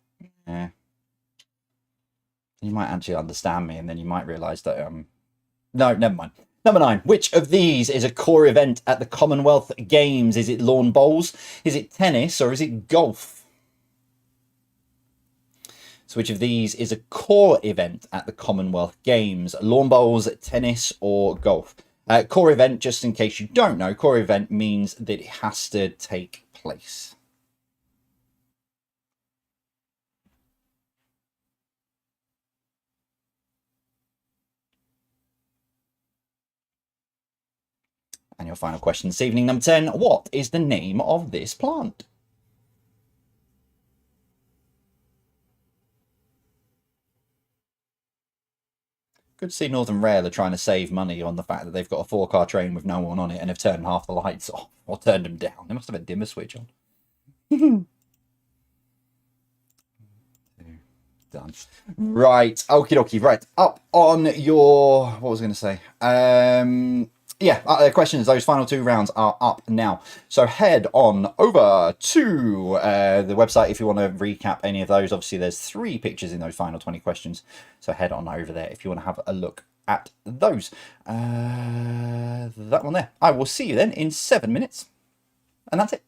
you might actually understand me, and then you might realise that, no, never mind. Number 9, which of these is a core event at the Commonwealth Games? Is it lawn bowls, is it tennis, or is it golf? So which of these is a core event at the Commonwealth Games? Lawn bowls, tennis, or golf? Core event, just in case you don't know, core event means that it has to take place. And your final question this evening, number 10, what is the name of this plant? Good to see Northern Rail are trying to save money on the fact that they've got a 4-car train with no one on it and have turned half the lights off, or turned them down. They must have a dimmer switch on. Done. Right, okie dokie, right, up on your, what was I going to say? Questions, those final 2 rounds are up now. So head on over to the website if you want to recap any of those. Obviously, there's 3 pictures in those final 20 questions. So head on over there if you want to have a look at those. That one there. I will see you then in 7 minutes. And that's it.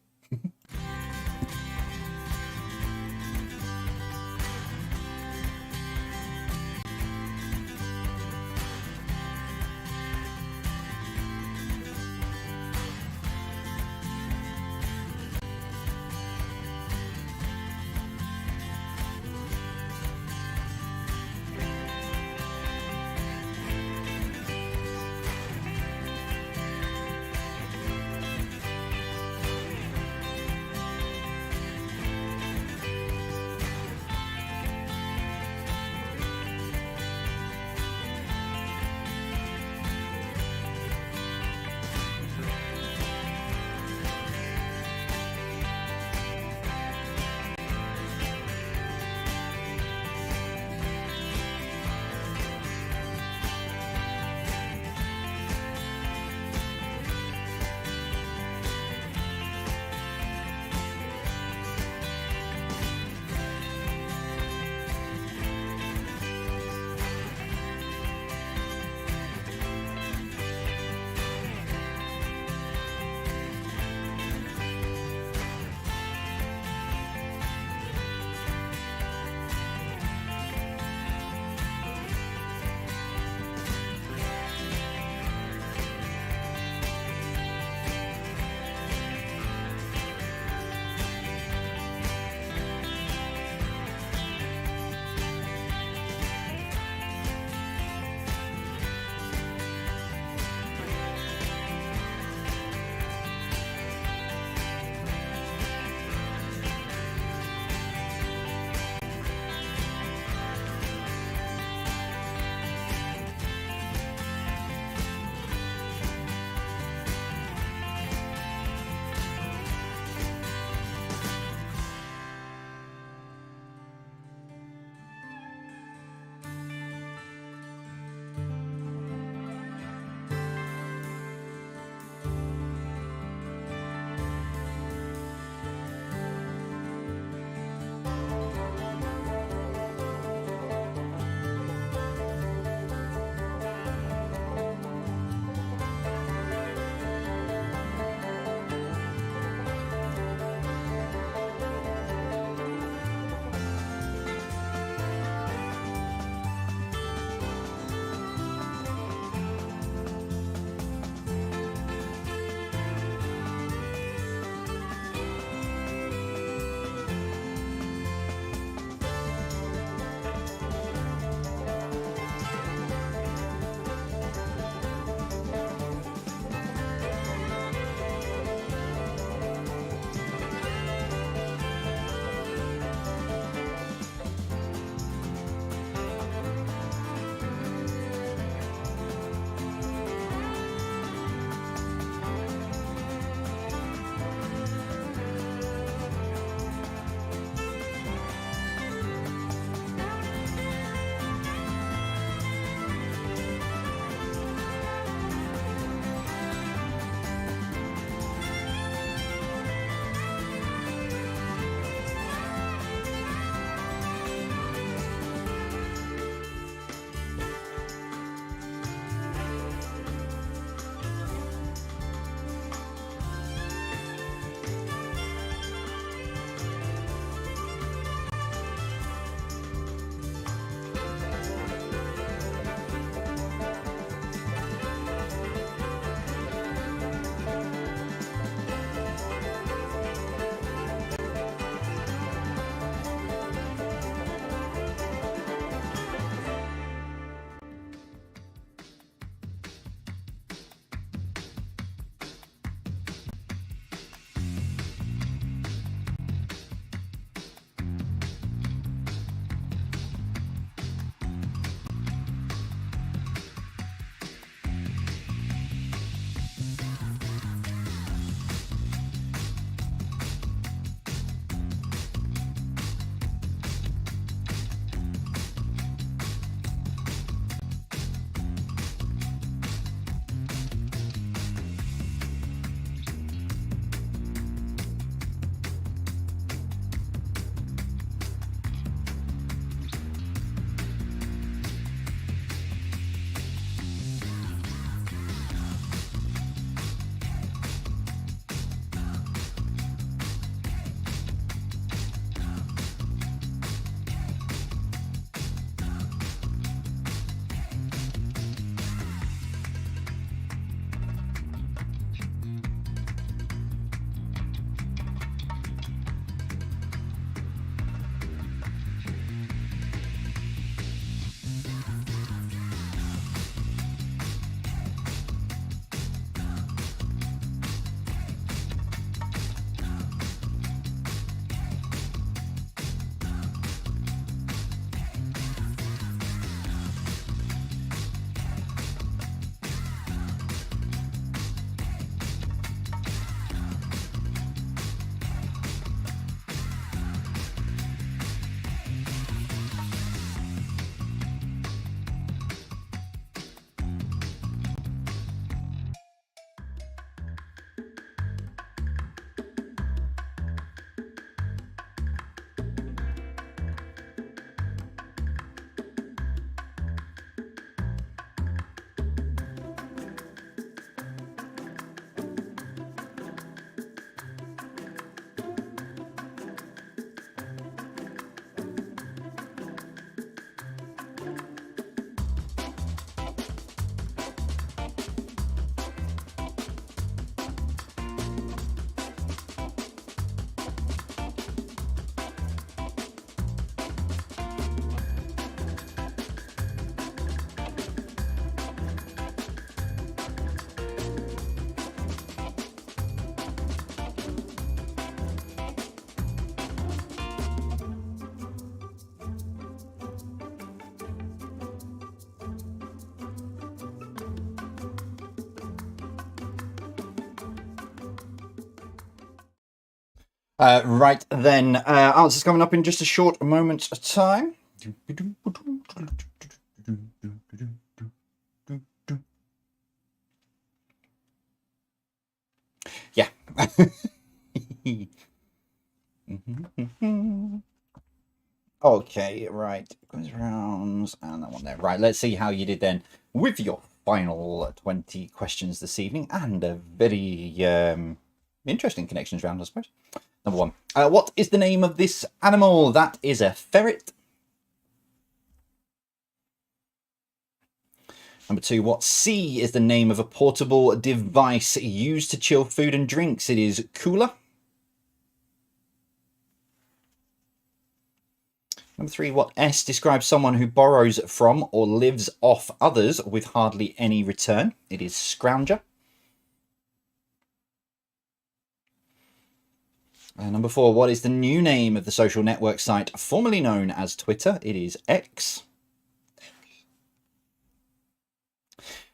Right then, answers coming up in just a short moment of time. Yeah. Okay, right. Rounds and that one there. Right, let's see how you did then with your final 20 questions this evening, and a very interesting connections round, I suppose. Number one. What is the name of this animal? That is a ferret. Number two. What C is the name of a portable device used to chill food and drinks? It is cooler. Number three. What S describes someone who borrows from or lives off others with hardly any return? It is scrounger. Number four. What is the new name of the social network site formerly known as Twitter? It is X.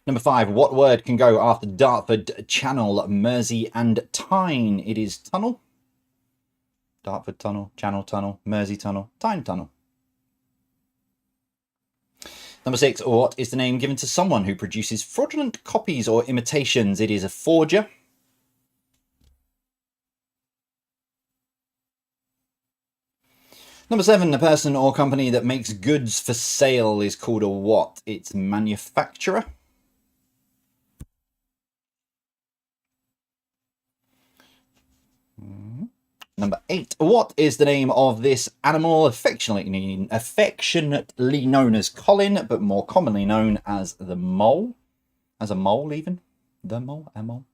Number five. What word can go after Dartford, Channel, Mersey, and Tyne? It is tunnel. Dartford tunnel, Channel tunnel, Mersey tunnel, Tyne tunnel. Number six. What is the name given to someone who produces fraudulent copies or imitations? It is a forger. Number seven. A person or company that makes goods for sale is called a what? It's manufacturer. Number eight. What is the name of this animal, affectionately known as Colin, but more commonly known as the mole? As a mole, even? The mole? A mole?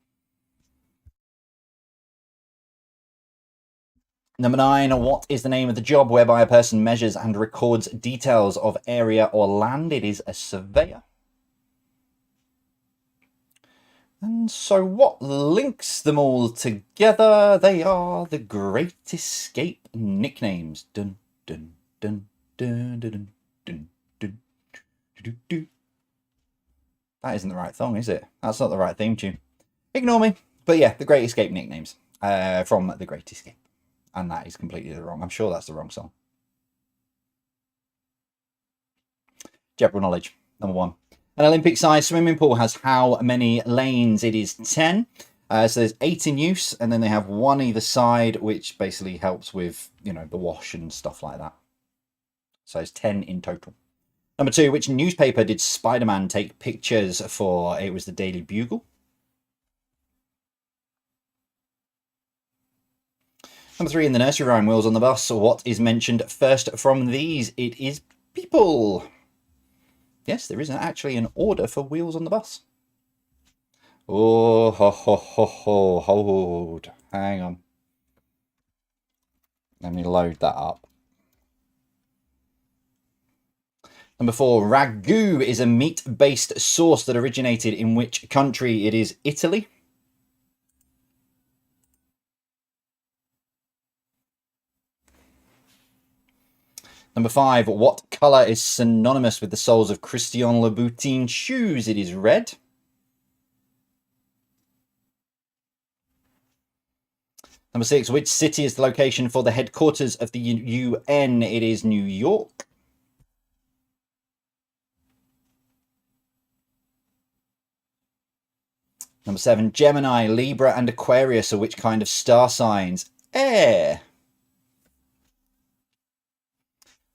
Number nine. What is the name of the job whereby a person measures and records details of area or land? It is a surveyor. And so what links them all together? They are the Great Escape nicknames. Dun, dun, dun, dun, dun, dun, dun, dun, dun. That isn't the right song, is it? That's not the right theme tune. Ignore me. But yeah, the Great Escape nicknames from the Great Escape. And that is completely wrong. I'm sure that's the wrong song. General knowledge, number one. An Olympic-sized swimming pool has how many lanes? It is 10. So there's 8 in use, and then they have 1 either side, which basically helps with, you know, the wash and stuff like that. So it's 10 in total. Number two, which newspaper did Spider-Man take pictures for? It was the Daily Bugle. Number three, in the nursery rhyme, Wheels on the Bus, what is mentioned first from these? It is people. Yes, there isn't actually an order for Wheels on the Bus. Oh, hold. Hang on. Let me load that up. Number four, ragu is a meat-based sauce that originated in which country? It is Italy. Number five, what colour is synonymous with the soles of Christian Louboutin shoes? It is red. Number six, which city is the location for the headquarters of the UN? It is New York. Number seven, Gemini, Libra, and Aquarius are which kind of star signs? Air.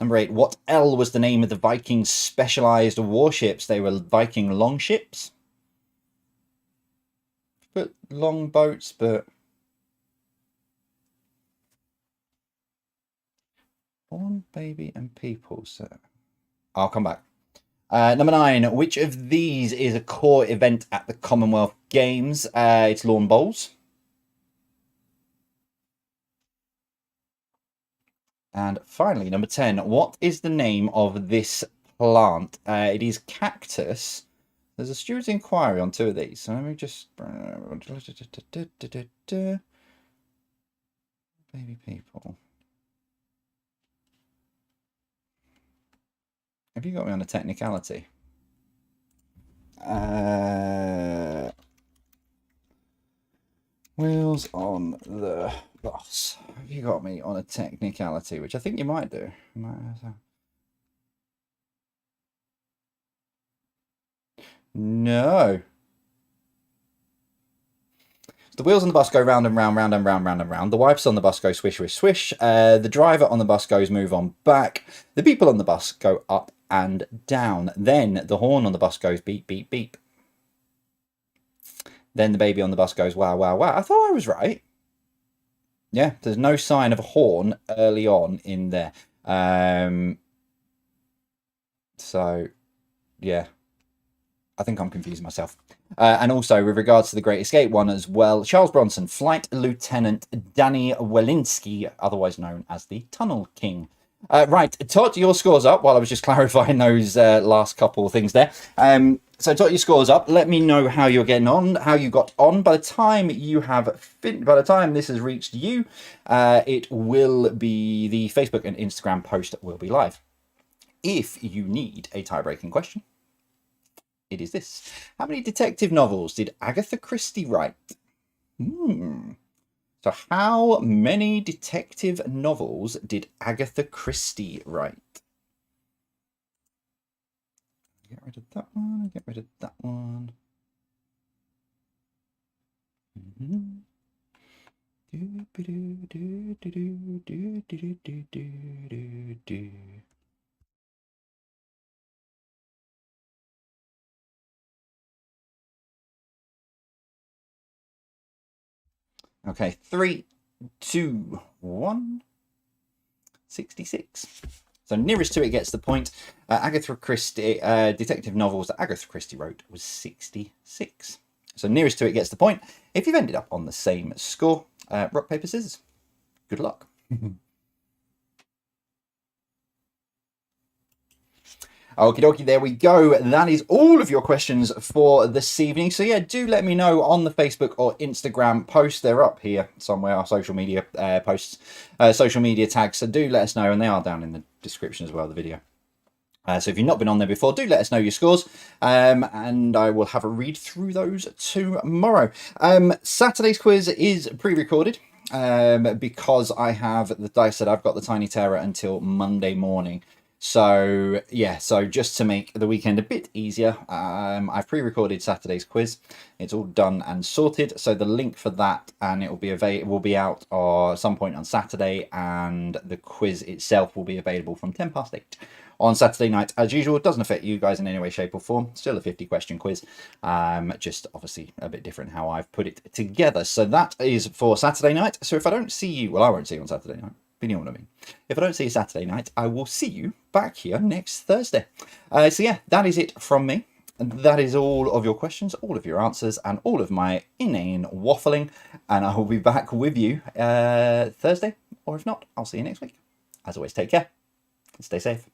Number eight, what L was the name of the Vikings' specialized warships? They were Viking longships. But long boats, but... Born, baby, and people, so... I'll come back. Number nine, which of these is a core event at the Commonwealth Games? It's lawn bowls. And finally, number 10, what is the name of this plant? It is cactus. There's a steward's inquiry on 2 of these. So let me just... Baby people. Have you got me on a technicality? Wheels on the boss, you got me on a technicality, which I think you might do. No. The wheels on the bus go round and round, round and round, round and round. The wipers on the bus go swish, swish, swish. The driver on the bus goes move on back. The people on the bus go up and down. Then the horn on the bus goes beep, beep, beep. Then the baby on the bus goes wow, wow, wow. I thought I was right. Yeah, there's no sign of a horn early on in there. So, yeah. I think I'm confusing myself. And also, with regards to the Great Escape one as well, Charles Bronson, Flight Lieutenant Danny Walensky, otherwise known as the Tunnel King. Right, Todd, your scores up while I was just clarifying those last couple of things there. So Todd, your scores up. Let me know how you're getting on, how you got on. By the time this has reached you, it will be the Facebook and Instagram post will be live. If you need a tie-breaking question, it is this. How many detective novels did Agatha Christie write? So how many detective novels did Agatha Christie write? Get rid of that one, get rid of that one. Okay, 3, 2, 1. 66. So nearest to it gets the point. Agatha Christie, detective novels that Agatha Christie wrote was 66. So nearest to it gets the point. If you've ended up on the same score, rock, paper, scissors. Good luck. Okie dokie, there we go. That is all of your questions for this evening. So yeah, do let me know on the Facebook or Instagram post. They're up here somewhere, our social media posts, social media tags. So do let us know, and they are down in the description as well, the video. So if you've not been on there before, do let us know your scores, and I will have a read through those tomorrow. Saturday's quiz is pre-recorded because I have, like I said, I've got the Tiny Terror until Monday morning. So yeah, so just to make the weekend a bit easier, I've pre-recorded Saturday's quiz. It's all done and sorted. So the link for that, and it will be out some point on Saturday, and the quiz itself will be available from 8:10 on Saturday night. As usual, it doesn't affect you guys in any way, shape or form. Still a 50-question quiz, just obviously a bit different how I've put it together. So that is for Saturday night. So if I don't see you, well, I won't see you on Saturday night. You know what I mean. If I don't see you Saturday night, I will see you back here next Thursday. So yeah, that is it from me. That is all of your questions, all of your answers, and all of my inane waffling. And I will be back with you Thursday, or if not, I'll see you next week. As always, take care and stay safe.